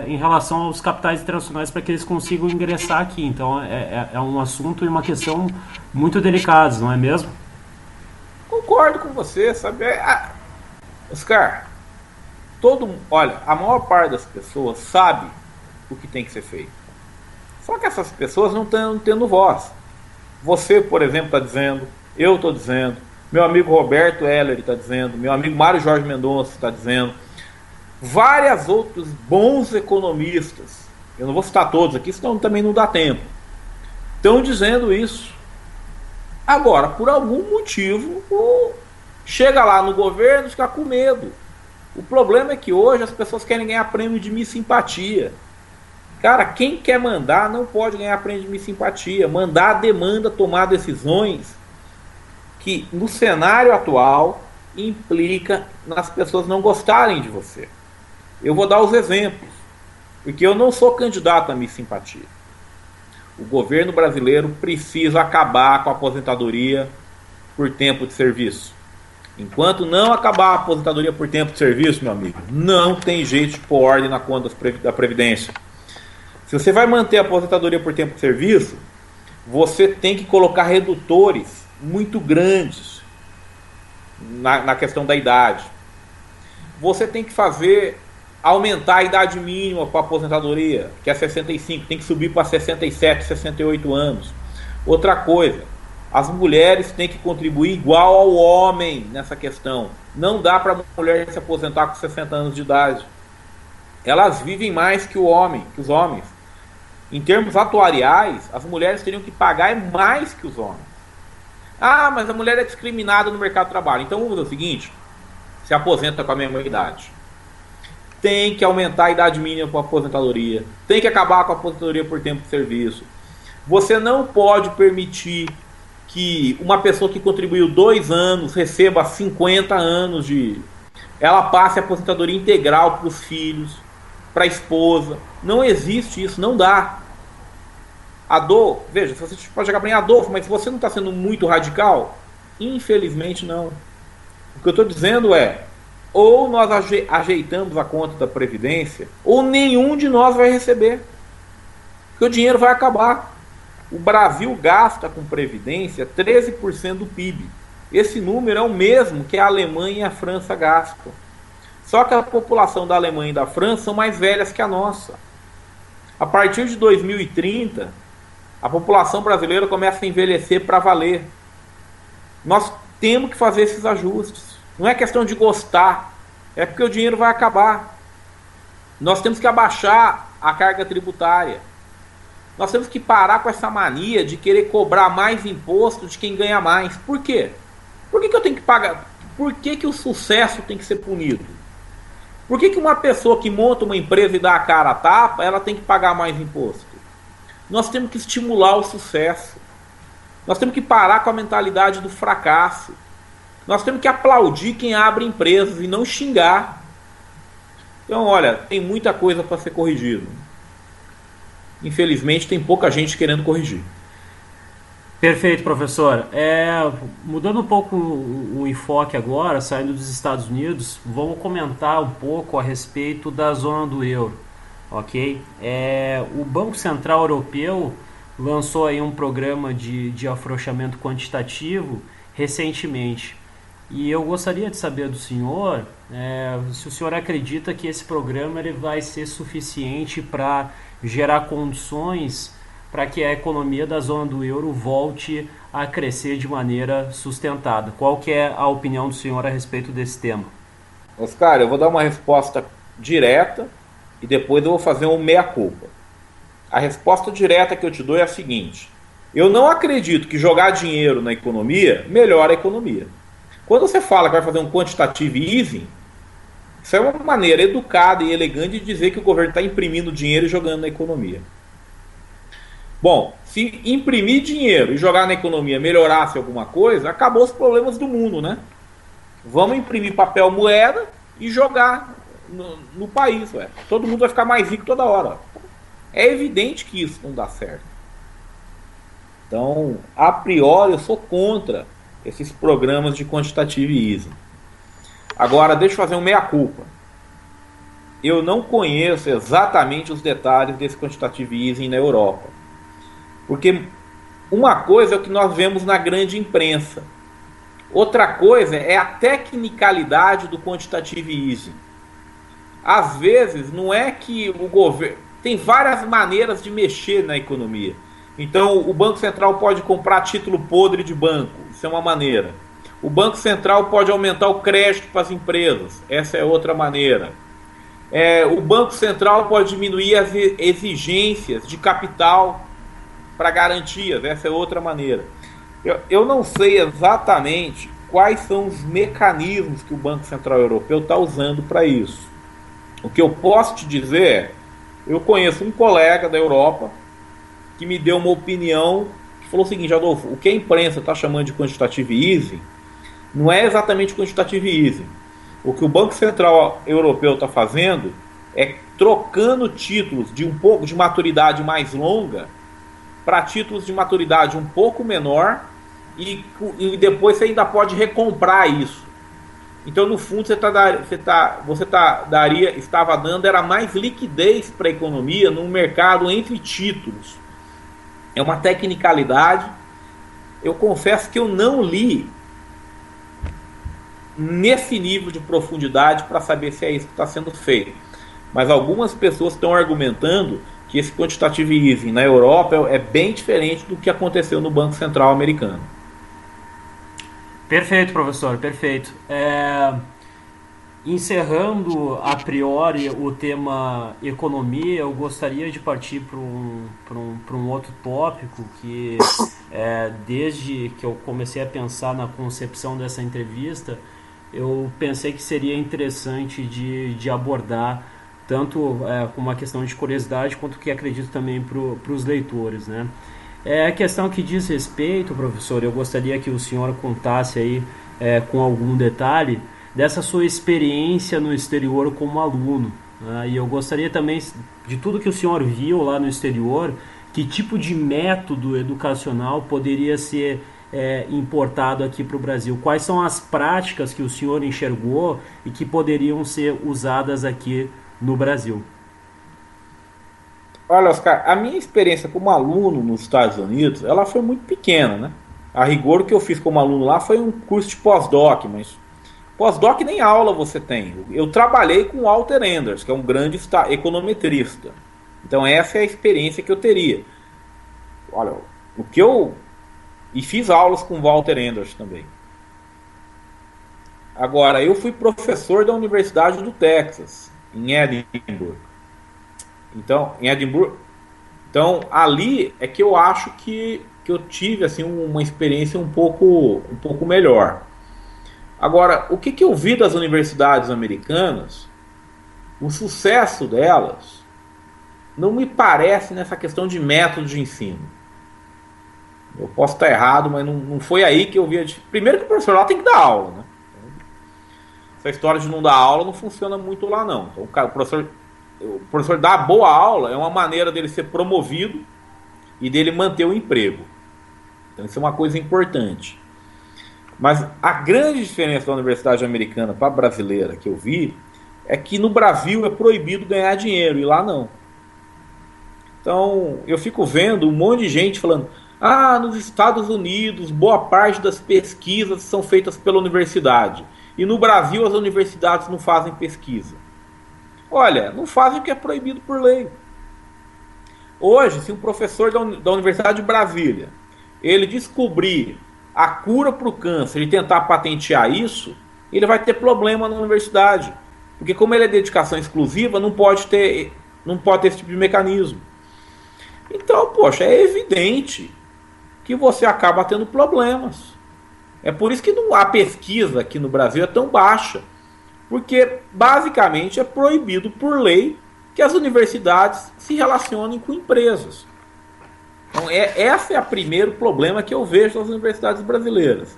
em relação aos capitais internacionais para que eles consigam ingressar aqui. Então é um assunto e uma questão muito delicados, não é mesmo? Concordo com você, sabe? Oscar, olha, a maior parte das pessoas sabe o que tem que ser feito. Só que essas pessoas não estão tendo voz. Você, por exemplo, está dizendo, eu estou dizendo, meu amigo Roberto Heller está dizendo, meu amigo Mário Jorge Mendonça está dizendo, vários outros bons economistas, eu não vou citar todos aqui, senão também não dá tempo, estão dizendo isso. Agora, por algum motivo, chega lá no governo e fica com medo. O problema é que hoje as pessoas querem ganhar prêmio de Miss Simpatia. Cara, quem quer mandar não pode ganhar prêmio de Miss Simpatia. Mandar demanda tomar decisões que no cenário atual implica nas pessoas não gostarem de você. Eu vou dar os exemplos, porque eu não sou candidato a Miss Simpatia. O governo brasileiro precisa acabar com a aposentadoria por tempo de serviço. Enquanto não acabar a aposentadoria por tempo de serviço, meu amigo, não tem jeito de pôr ordem na conta da Previdência. Se você vai manter a aposentadoria por tempo de serviço, você tem que colocar redutores muito grandes na questão da idade. Você tem que aumentar a idade mínima para a aposentadoria, que é 65, tem que subir para 67, 68 anos. Outra coisa, as mulheres têm que contribuir igual ao homem nessa questão. Não dá para a mulher se aposentar com 60 anos de idade. Elas vivem mais que os homens. Em termos atuariais, as mulheres teriam que pagar mais que os homens. Ah, mas a mulher é discriminada no mercado de trabalho. Então vamos fazer o seguinte: se aposenta com a mesma idade. Tem que aumentar a idade mínima para a aposentadoria. Tem que acabar com a aposentadoria por tempo de serviço. Você não pode permitir que uma pessoa que contribuiu 2 anos receba 50 anos ela passe a aposentadoria integral para os filhos, para a esposa. Não existe isso, não dá. Veja, você pode chegar para mim, Adolfo, mas você não está sendo muito radical? Infelizmente não. O que eu estou dizendo é, ou nós ajeitamos a conta da Previdência, ou nenhum de nós vai receber. Porque o dinheiro vai acabar. O Brasil gasta com Previdência 13% do PIB. Esse número é o mesmo que a Alemanha e a França gastam. Só que a população da Alemanha e da França são mais velhas que a nossa. A partir de 2030, a população brasileira começa a envelhecer para valer. Nós temos que fazer esses ajustes. Não é questão de gostar, é porque o dinheiro vai acabar. Nós temos que abaixar a carga tributária. Nós temos que parar com essa mania de querer cobrar mais imposto de quem ganha mais. Por quê? Por que eu tenho que pagar? Por que o sucesso tem que ser punido? Por que uma pessoa que monta uma empresa e dá a cara a tapa, ela tem que pagar mais imposto? Nós temos que estimular o sucesso. Nós temos que parar com a mentalidade do fracasso. Nós temos que aplaudir quem abre empresas e não xingar. Então, olha, tem muita coisa para ser corrigido. Infelizmente, tem pouca gente querendo corrigir. Perfeito, professor. Mudando um pouco o enfoque agora, saindo dos Estados Unidos, vamos comentar um pouco a respeito da zona do euro. Ok? O Banco Central Europeu lançou aí um programa de afrouxamento quantitativo recentemente. E eu gostaria de saber do senhor se o senhor acredita que esse programa ele vai ser suficiente para gerar condições para que a economia da zona do euro volte a crescer de maneira sustentada. Qual que é a opinião do senhor a respeito desse tema? Oscar, eu vou dar uma resposta direta e depois eu vou fazer um meia-culpa. A resposta direta que eu te dou é a seguinte: eu não acredito que jogar dinheiro na economia melhora a economia. Quando você fala que vai fazer um quantitative easing, isso é uma maneira educada e elegante de dizer que o governo está imprimindo dinheiro e jogando na economia. Bom, se imprimir dinheiro e jogar na economia melhorasse alguma coisa, acabou os problemas do mundo, né? Vamos imprimir papel moeda e jogar no país, ué. Todo mundo vai ficar mais rico toda hora. É evidente que isso não dá certo. Então, a priori, eu sou contra esses programas de quantitative easing. Agora, deixa eu fazer um meia-culpa. Eu não conheço exatamente os detalhes desse quantitative easing na Europa. Porque uma coisa é o que nós vemos na grande imprensa. Outra coisa é a tecnicalidade do quantitative easing. Às vezes, não é que o governo... Tem várias maneiras de mexer na economia. Então, o Banco Central pode comprar título podre de banco. Isso é uma maneira. O Banco Central pode aumentar o crédito para as empresas. Essa é outra maneira. O Banco Central pode diminuir as exigências de capital para garantias. Essa é outra maneira. Eu não sei exatamente quais são os mecanismos que o Banco Central Europeu está usando para isso. O que eu posso te dizer é, eu conheço um colega da Europa que me deu uma opinião, que falou o seguinte: Adolfo, o que a imprensa está chamando de quantitative easing não é exatamente quantitative easing. O que o Banco Central Europeu está fazendo é trocando títulos de um pouco de maturidade mais longa para títulos de maturidade um pouco menor e depois você ainda pode recomprar isso. Então, no fundo, estava dando era mais liquidez para a economia num mercado entre títulos. É uma tecnicalidade. Eu confesso que eu não li nesse nível de profundidade para saber se é isso que está sendo feito. Mas algumas pessoas estão argumentando que esse quantitative easing na Europa é bem diferente do que aconteceu no Banco Central americano. Perfeito, professor, perfeito. Encerrando a priori o tema economia, eu gostaria de partir para um outro tópico que, desde que eu comecei a pensar na concepção dessa entrevista, eu pensei que seria interessante de abordar, tanto com uma questão de curiosidade, quanto que acredito também para os leitores, né? A questão que diz respeito, professor, eu gostaria que o senhor contasse aí com algum detalhe dessa sua experiência no exterior como aluno. E eu gostaria também de tudo que o senhor viu lá no exterior, que tipo de método educacional poderia ser importado aqui para o Brasil? Quais são as práticas que o senhor enxergou e que poderiam ser usadas aqui no Brasil? Olha, Oscar, a minha experiência como aluno nos Estados Unidos, ela foi muito pequena, né? A rigor, o que eu fiz como aluno lá foi um curso de pós-doc, mas pós-doc nem aula você tem. Eu trabalhei com o Walter Enders, que é um grande econometrista. Então essa é a experiência que eu teria. Olha, e fiz aulas com o Walter Enders também. Agora, eu fui professor da Universidade do Texas, em Edinburgh. Então, ali é que eu acho que eu tive assim, uma experiência um pouco melhor. Agora, o que eu vi das universidades americanas, o sucesso delas, não me parece nessa questão de método de ensino. Eu posso estar errado, mas não foi aí que eu vi. Primeiro que o professor lá tem que dar aula, né? Essa história de não dar aula não funciona muito lá, não. Então, o professor dar boa aula é uma maneira dele ser promovido e dele manter o emprego. Então isso é uma coisa importante. Mas a grande diferença da universidade americana para a brasileira que eu vi é que no Brasil é proibido ganhar dinheiro e lá não. Então, eu fico vendo um monte de gente falando: ah, nos Estados Unidos, boa parte das pesquisas são feitas pela universidade. E no Brasil, as universidades não fazem pesquisa. Olha, não fazem o que é proibido por lei. Hoje, se um professor da Universidade de Brasília ele descobrir a cura para o câncer e tentar patentear isso, ele vai ter problema na universidade. Porque como ele é dedicação exclusiva, não pode ter esse tipo de mecanismo. Então, poxa, é evidente que você acaba tendo problemas. É por isso que a pesquisa aqui no Brasil é tão baixa. Porque, basicamente, é proibido por lei que as universidades se relacionem com empresas. Então, esse é o primeiro problema que eu vejo nas universidades brasileiras.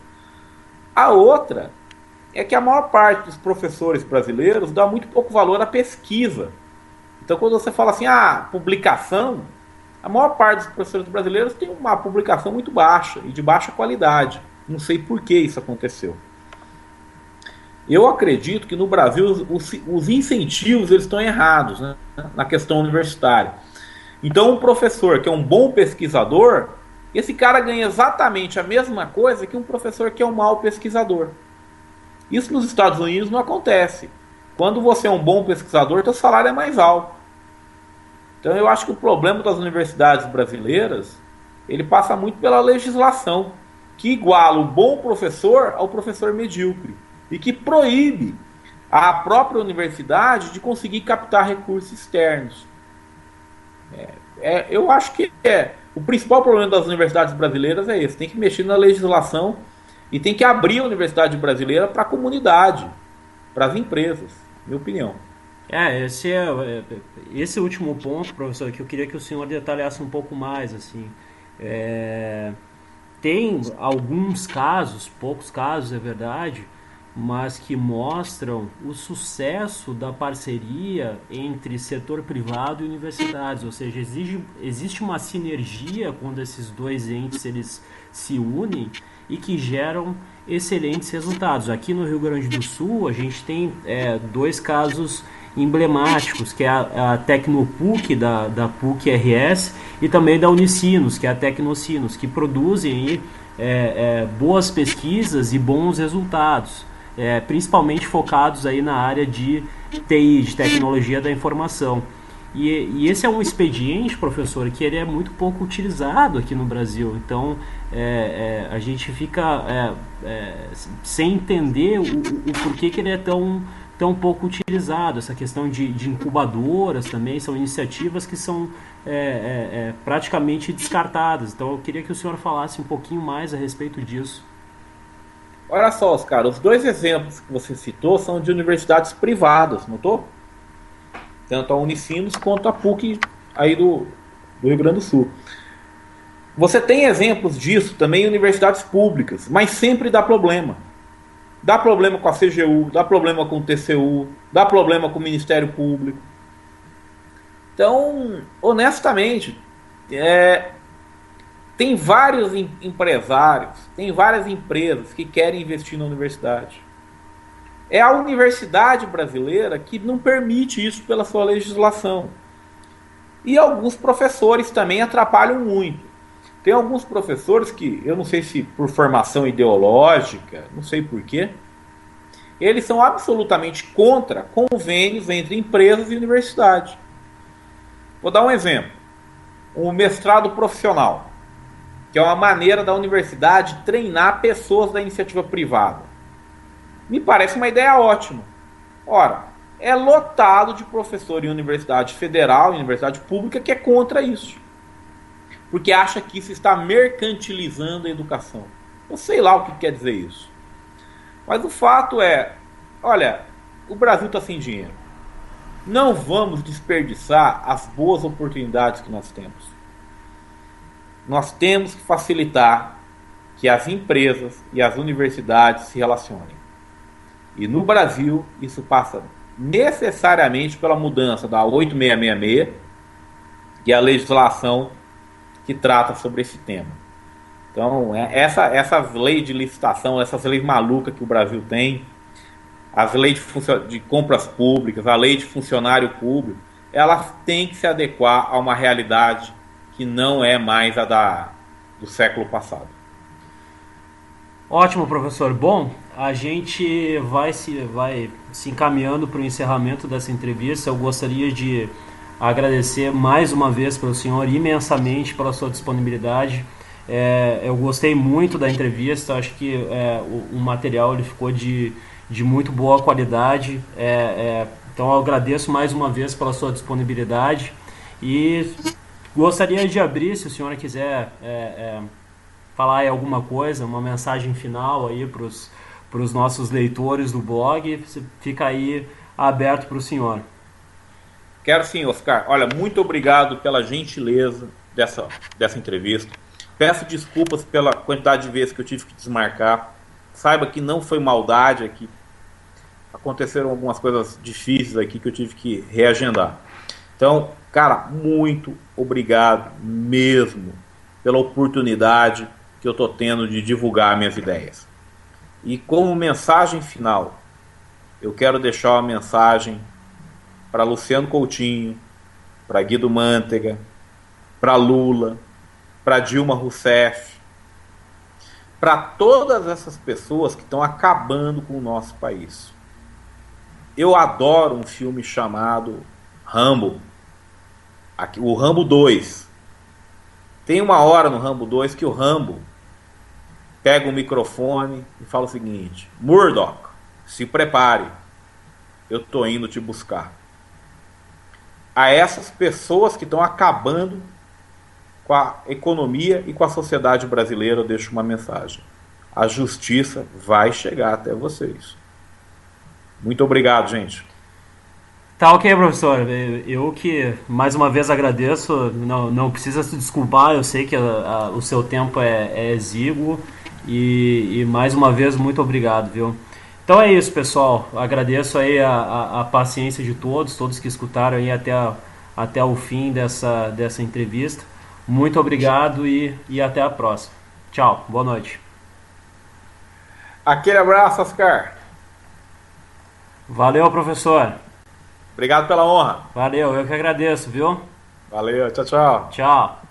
A outra é que a maior parte dos professores brasileiros dá muito pouco valor à pesquisa. Então, quando você fala assim, publicação, a maior parte dos professores brasileiros tem uma publicação muito baixa e de baixa qualidade. Não sei por que isso aconteceu. Eu acredito que no Brasil os incentivos eles estão errados, né, na questão universitária. Então, um professor que é um bom pesquisador, esse cara ganha exatamente a mesma coisa que um professor que é um mau pesquisador. Isso nos Estados Unidos não acontece. Quando você é um bom pesquisador, seu salário é mais alto. Então, eu acho que o problema das universidades brasileiras ele passa muito pela legislação, que iguala o bom professor ao professor medíocre e que proíbe a própria universidade de conseguir captar recursos externos. Eu acho que o principal problema das universidades brasileiras é esse. Tem que mexer na legislação e tem que abrir a universidade brasileira para a comunidade, para as empresas, minha opinião. Esse último ponto, professor, que eu queria que o senhor detalhasse um pouco mais, assim. Tem alguns casos, poucos casos, é verdade, mas que mostram o sucesso da parceria entre setor privado e universidades, ou seja, existe uma sinergia quando esses dois entes eles se unem e que geram excelentes resultados. Aqui no Rio Grande do Sul a gente tem dois casos emblemáticos, que é a Tecnopuc da PUC-RS e também da Unicinos, que é a Tecnocinos, que produzem boas pesquisas e bons resultados. Principalmente focados aí na área de TI, de tecnologia da informação. E esse é um expediente, professor, que ele é muito pouco utilizado aqui no Brasil. Então, a gente fica sem entender o porquê que ele é tão pouco utilizado. Essa questão de incubadoras também são iniciativas que são praticamente descartadas. Então, eu queria que o senhor falasse um pouquinho mais a respeito disso. Olha só, Oscar, os dois exemplos que você citou são de universidades privadas, notou? Tanto a Unicinos quanto a PUC aí do Rio Grande do Sul. Você tem exemplos disso também em universidades públicas, mas sempre dá problema. Dá problema com a CGU, dá problema com o TCU, dá problema com o Ministério Público. Então, honestamente, tem vários empresários, tem várias empresas que querem investir na universidade. É a universidade brasileira que não permite isso pela sua legislação. E alguns professores também atrapalham muito. Tem alguns professores que, eu não sei se por formação ideológica, não sei porquê, eles são absolutamente contra convênios entre empresas e universidade. Vou dar um exemplo. Um mestrado profissional, que é uma maneira da universidade treinar pessoas da iniciativa privada. Me parece uma ideia ótima. Ora, é lotado de professor em universidade federal, em universidade pública, que é contra isso. Porque acha que isso está mercantilizando a educação. Eu sei lá o que quer dizer isso. Mas o fato é, olha, o Brasil está sem dinheiro. Não vamos desperdiçar as boas oportunidades que nós temos. Nós temos que facilitar que as empresas e as universidades se relacionem. E no Brasil, isso passa necessariamente pela mudança da 8666, que é a legislação que trata sobre esse tema. Então, essas leis de licitação, essas leis malucas que o Brasil tem, as leis de compras públicas, a lei de funcionário público, ela tem que se adequar a uma realidade que não é mais do século passado. Ótimo, professor. Bom, a gente vai se encaminhando para o encerramento dessa entrevista. Eu gostaria de agradecer mais uma vez para o senhor imensamente pela sua disponibilidade. Eu gostei muito da entrevista, acho que o material ele ficou de muito boa qualidade. Então eu agradeço mais uma vez pela sua disponibilidade e gostaria de abrir, se o senhor quiser falar aí alguma coisa, uma mensagem final aí para os nossos leitores do blog, fica aí aberto para o senhor. Quero sim, Oscar. Olha, muito obrigado pela gentileza dessa entrevista. Peço desculpas pela quantidade de vezes que eu tive que desmarcar. Saiba que não foi maldade aqui. Aconteceram algumas coisas difíceis aqui que eu tive que reagendar. Então, cara, muito obrigado mesmo pela oportunidade que eu estou tendo de divulgar minhas ideias. E como mensagem final, eu quero deixar uma mensagem para Luciano Coutinho, para Guido Mantega, para Lula, para Dilma Rousseff, para todas essas pessoas que estão acabando com o nosso país. Eu adoro um filme chamado Rambo, o Rambo 2. Tem uma hora no Rambo 2 que o Rambo pega o microfone e fala o seguinte: Murdoch, se prepare, eu tô indo te buscar. A essas pessoas que estão acabando com a economia e com a sociedade brasileira, eu deixo uma mensagem: a justiça vai chegar até vocês. Muito obrigado, gente. Tá ok, professor. Eu que mais uma vez agradeço. Não precisa se desculpar, eu sei que o seu tempo é exíguo e mais uma vez muito obrigado, viu? Então é isso, pessoal. Agradeço aí a paciência de todos que escutaram aí até o fim dessa entrevista. Muito obrigado e até a próxima. Tchau, boa noite. Aquele abraço, Oscar. Valeu, professor. Obrigado pela honra. Valeu, eu que agradeço, viu? Valeu, tchau, tchau. Tchau.